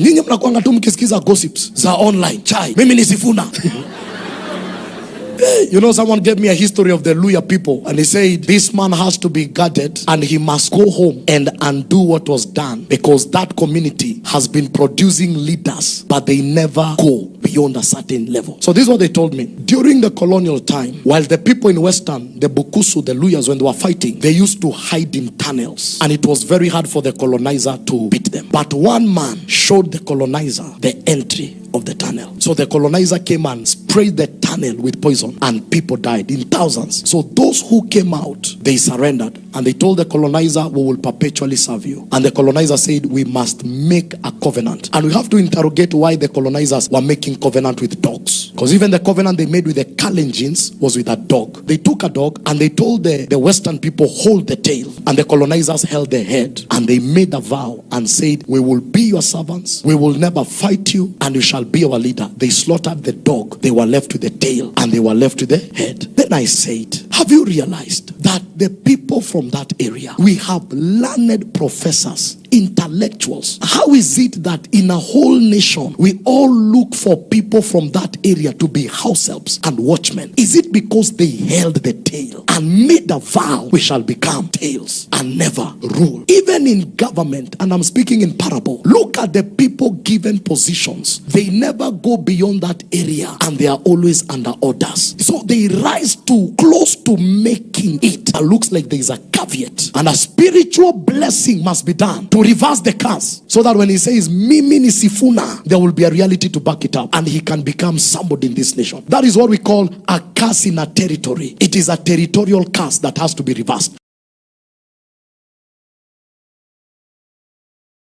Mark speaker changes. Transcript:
Speaker 1: Nyinyi mnakuanga tu mkisikiza gossips za online. Chai, mimi ni Sifuna. You know, someone gave me a history of the Luya people, and he said this man has to be guarded and he must go home and undo what was done, because that community has been producing leaders, but they never go beyond a certain level. So this is what they told me. During the colonial time, while the people in Western, the Bukusu, the Luyas, when they were fighting, they used to hide in tunnels, and it was very hard for the colonizer to beat them. But one man showed the colonizer the entry of the tunnel. So the colonizer came and sprayed the tunnel with poison, and people died in thousands. So those who came out, they surrendered, and they told the colonizer, we will perpetually serve you. And the colonizer said, we must make a covenant. And we have to interrogate why the colonizers were making covenant with dogs. Because even the covenant they made with the Kalenjins was with a dog. They took a dog and they told the Western people, hold the tail. And the colonizers held the head. And they made a vow and said, we will be your servants, we will never fight you, and you shall be our leader. They slaughtered the dog. They were left with the tail and they were left with the head. Then I said, have you realized that the people from that area, we have learned professors, intellectuals? How is it that in a whole nation we all look for people from that area to be house helps and watchmen? Is it because they held the tail and made a vow, we shall become tails and never rule? Even in government, and I'm speaking in parable, look at the people given positions. They never go beyond that area and they are always under orders. So they rise to close to making it. It looks like there is a caveat, and a spiritual blessing must be done to reverse the curse, so that when he says mimi ni Sifuna, there will be a reality to back it up, and he can become somebody in this nation. That is what we call a curse in a territory. It is a territorial curse that has to be reversed.